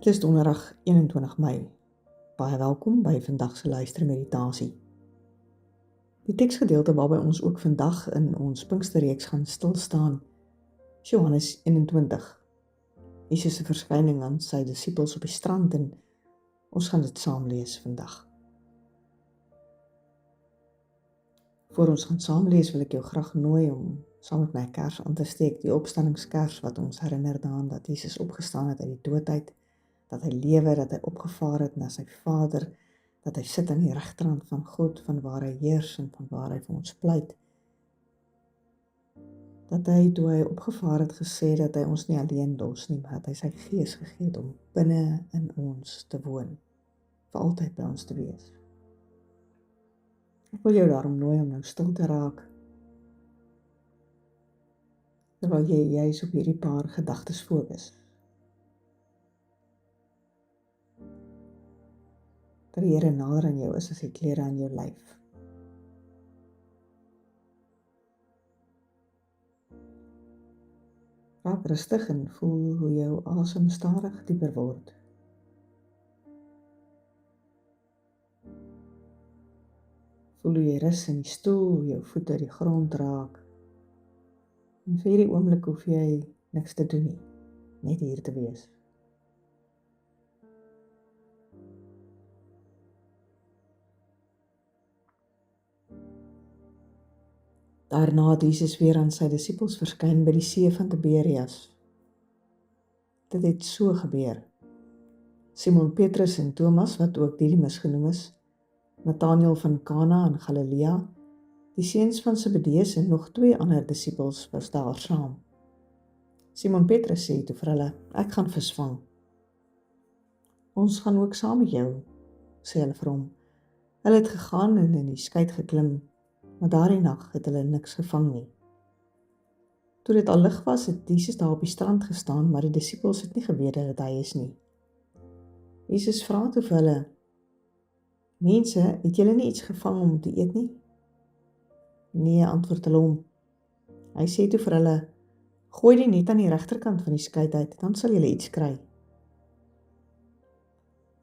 Dit is donderdag 21 Mei. Baie welkom by vandag se luistermeditasie. Die teksgedeelte waarby ons ook vandag in ons Pinksterreeks gaan stilstaan, is Johannes 21. Jesus se verskyning aan sy disippels op die strand en ons gaan dit saam lees vandag. Voor ons gaan saam lees wil ek jou graag nooi om saam met my 'n kers aan te steek, die opstandingskers wat ons herinner daaraan dat Jesus opgestaan het uit die dood uit, dat hy lewe, dat hy opgevaar het na sy Vader, dat hy sit aan die regterhand van God, van waar hy heers en van waar hy vir ons pleit. Dat hy, toe hy opgevaar het, gesê dat hy ons nie alleen los nie, maar dat hy sy gees gegee het om binne in ons te woon, vir altyd by ons te wees. Ek wil jou daarom nooi om nou stil te raak, terwyl jy juis op hierdie paar gedagtes fokus. Dat die Here nader aan jou is as die klere aan jou lyf. Raak rustig en voel hoe jou asem stadig dieper word. Voel hoe jy rus in die stoel, hoe jou voete die grond raak. En vir hierdie oomblik hoef jy niks te doen nie, net hier te wees. Daarna het Jesus weer aan sy disippels verskyn by die see van Tiberias. Dit het so gebeur. Simon Petrus en Thomas, wat ook Didimus genoem is, Nathanael van Kana in Galilea, die seuns van Zebedeus en nog 2 ander disippels was daar saam. Simon Petrus sê toe vir hulle, ek gaan visvang. Ons gaan ook saam met jou, sê hulle vir hom. Hulle het gegaan en in die skei geklim, maar daardie nag het hulle niks gevang nie. Toe dit al lig was, het Jesus daar op die strand gestaan, maar die disippels het nie geweet dat hy is nie. Jesus vra toe vir hulle, mense, het julle nie iets gevang om te eet nie? Nee, antwoord hulle hom. Hy sê toe vir hulle, gooi die net aan die regterkant van die skei uit, dan sal julle iets kry.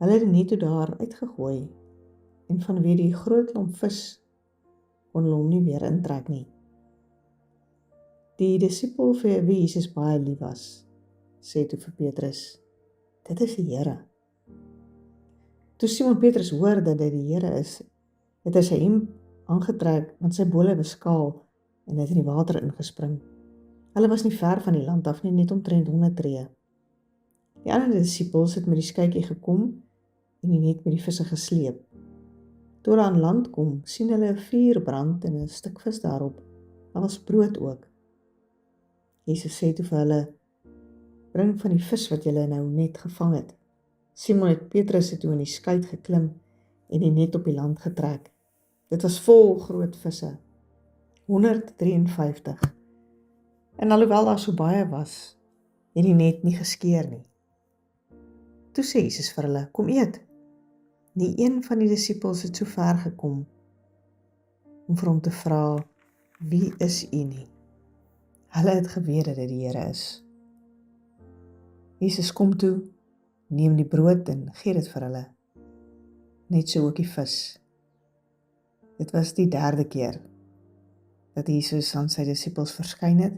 Hulle het die net toe daar uitgegooi, en vanweë die groot klomp vis kon hulle hom nie weer intrek nie. Die disipel vir wie Jesus baie lief was, sê toe vir Petrus, dit is die Here. Toe Simon Petrus hoor dat dit die Here is, het hy sy hemp aangetrek, want sy bole was kaal, en het in die water ingespring. Hulle was nie ver van die land af nie, net omtrent 100 tree. Die ander disipels het met die skytjie gekom, en die net met die visse gesleep. Toe hulle aan land kom, sien hulle 'n vuur brand en 'n stuk vis daarop. Daar was brood ook. Jesus sê toe vir hulle, bring van die vis wat julle nou net gevang het. Simon het Petrus het toe in die skei geklim en die net op die land getrek. Dit was vol groot visse, 153. En alhoewel daar so baie was, het die net nie geskeur nie. Toe sê Jesus vir hulle, kom eet. Nie een van die disippels het so ver gekom om vir hom te vra, wie is u nie? Hulle het geweet dat dit die Here is. Jesus kom toe, neem die brood en gee dit vir hulle. Net so ook die vis. Dit was die 3de keer dat Jesus aan sy disippels verskyn het,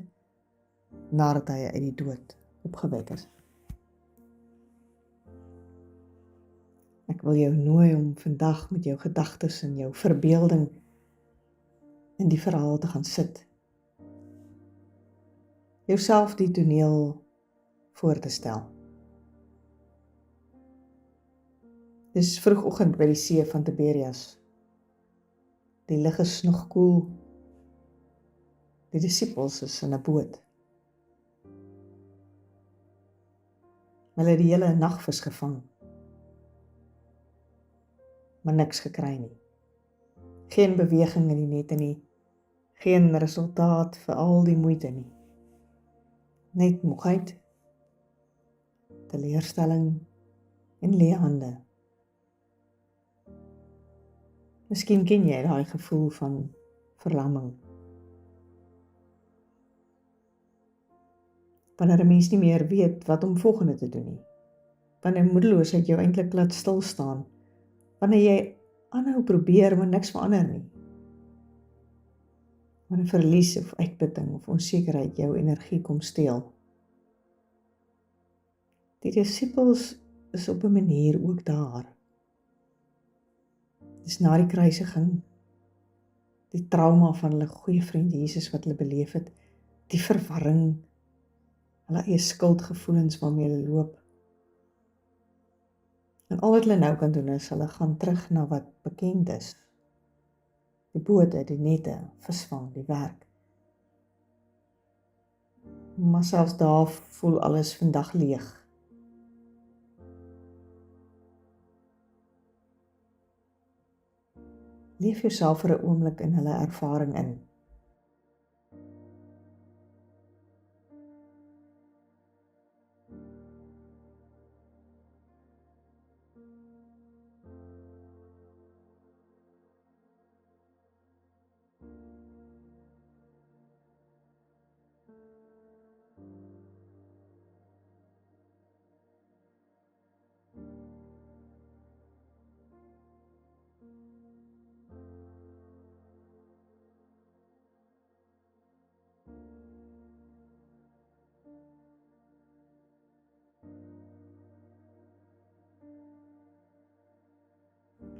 nadat hy uit die dood opgewek is. Ek wil jou nooi om vandag met jou gedagtes en jou verbeelding in die verhaal te gaan sit. Jouself die toneel voor te stel. Dis vroegoggend by die see van Tiberias. Die lug is nog koel. Die disippels is in 'n boot. Hulle het die hele nagvis gevang, maar niks gekry nie. Geen beweging in die nette nie, geen resultaat vir al die moeite nie. Net moegheid, teleurstelling en leë hande. Miskien ken jy daai gevoel van verlamming. Wanneer 'n mens nie meer weet wat om volgende te doen nie. wanneer moedeloosheid jou eintlik laat stil staan, wanneer jy aanhou probeer, maar niks verander nie, wanneer verlies of uitputting of onsekerheid jou energie kom steel. Die disippels is op 'n manier ook daar. Dis na die kruisiging, die trauma van hulle goeie vriend Jesus wat hulle beleef het, die verwarring, hulle eie skuldgevoelens waarmee hulle loop. En al wat hulle nou kan doen is, hulle gaan terug na wat bekend is. Die bote, die nette, visvang, die werk. Maar selfs daar voel alles vandag leeg. Leef jouself vir 'n oomblik in hulle ervaring in.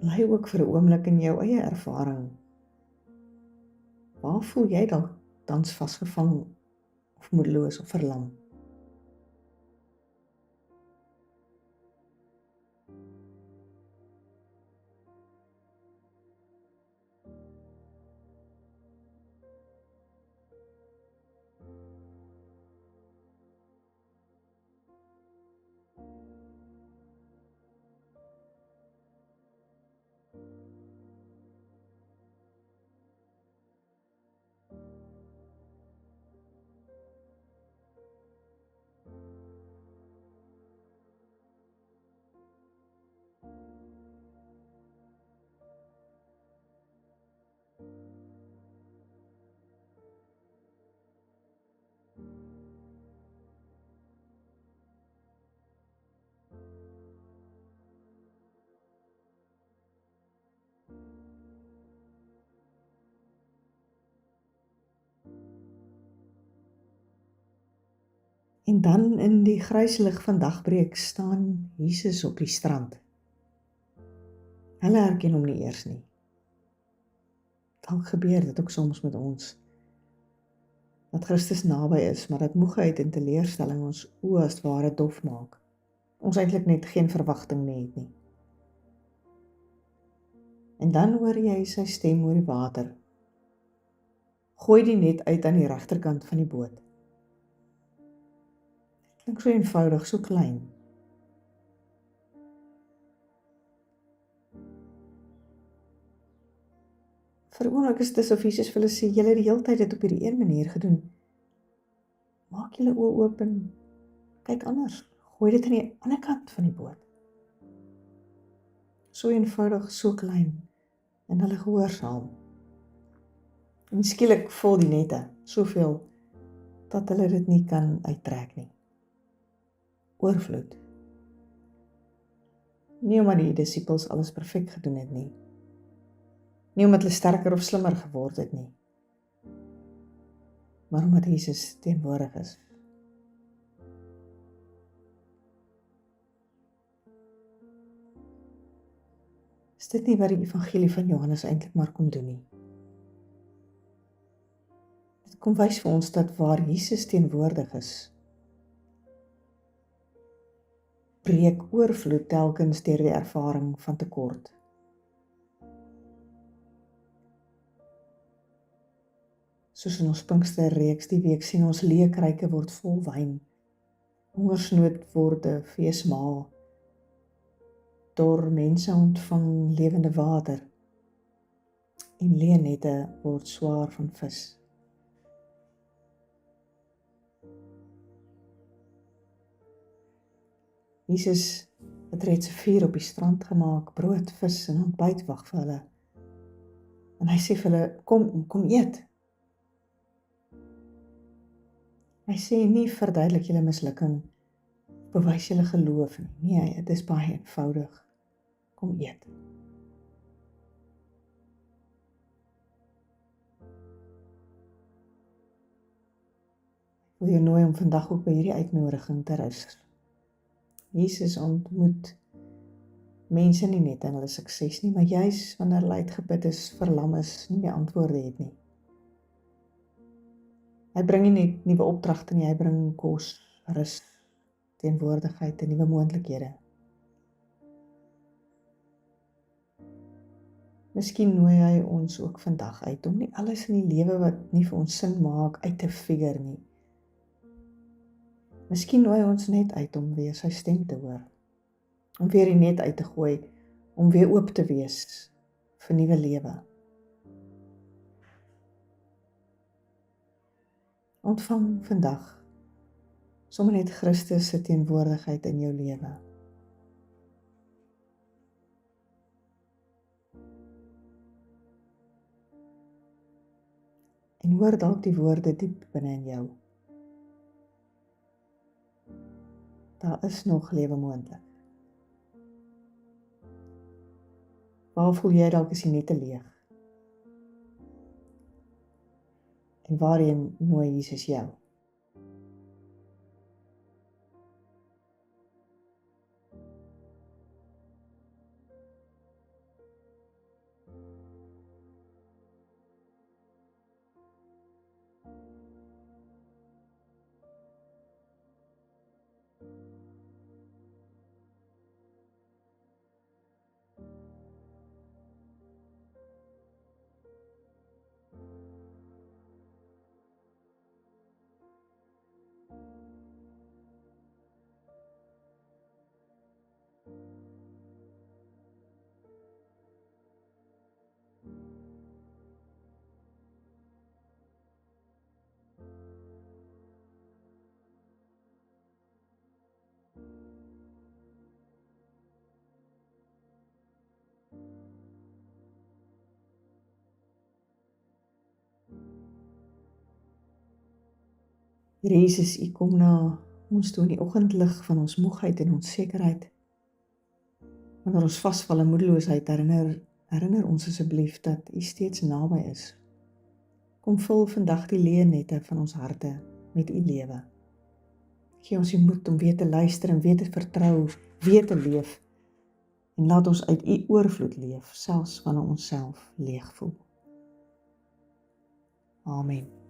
Bly ook vir 'n oomblik in jou eie ervaring. Waar voel jy dalk tans vasgevang of moedeloos of verlam? En dan in die gryslig van dagbreek staan Jesus op die strand. Hulle herken hom nie eers nie. Dalk gebeur dit ook soms met ons, dat Christus naby is, maar dat moegheid en teleurstelling ons oë as ware dof maak. Ons eintlik net geen verwagting meer het nie. En dan hoor jy sy stem oor die water. Gooi die net uit aan die regterkant van die boot. Klink so eenvoudig, so klein. Vir 'n oomblik is dit asof Jesus vir hulle sê, julle het die hele tyd dit op hierdie een manier gedoen. Maak julle oë oop en kyk anders. Gooi dit aan die ander kant van die boot. So eenvoudig, so klein. En hulle gehoorsaam. En skielik vol die nette, soveel, dat hulle dit nie kan uittrek nie. Oorvloed. Nie omdat die disippels alles perfek gedoen het nie. Nie omdat hulle sterker of slimmer geword het nie. Maar omdat Jesus teenwoordig is. Is dit nie wat die evangelie van Johannes eintlik maar kom doen nie? Dit kom wys vir ons dat waar Jesus teenwoordig is, breek oorvloed telkens deur die ervaring van tekort. Soos in ons Pinksterreeks die week sien ons leekryke word vol wyn, hongersnood word 'n feesmaal, dor mense ontvang lewende water, en leenette word swaar van vis. Jesus het reeds 'n vuur op die strand gemaak, brood, vis en ontbyt wag vir hulle. En hy sê vir hulle, kom eet. Hy sê nie verduidelik julle mislukking, bewys julle geloof nie. Nee, dit is baie eenvoudig. Kom eet. Ek wil jou nooi om vandag ook by hierdie uitnodiging te rus. Jesus ontmoet mense nie net in hulle sukses nie, maar juis wanneer hulle uitgeput is, verlam is, nie meer antwoorde het nie. Hy bring nie net nuwe opdragte nie, hy bring kos, rus, teenwoordigheid en nuwe moontlikhede. Miskien nooi hy ons ook vandag uit om nie alles in die lewe wat nie vir ons sin maak uit te figure nie. Miskien nooi hy ons net uit om weer sy stem te hoor. Om weer die net uit te gooi, om weer oop te wees vir nuwe lewe. Ontvang vandag sommer net Christus se teenwoordigheid in jou lewe. En hoor dalk die woorde diep binne in jou. Daar is nog lewe moontlik. Waar voel jy dalk is jy net te leeg? En waarheen nooi Jesus jou? Here Jesus, U kom na ons toe in die oggendlig van ons moegheid en onsekerheid. Wanneer ons vasval in moedeloosheid, herinner ons asseblief dat U steeds naby is. Kom vul vandag die leenette van ons harte met U lewe. Gee ons die moed om weer te luister en weer te vertrou, weer te leef. En laat ons uit U oorvloed leef, selfs wanneer ons self leeg voel. Amen.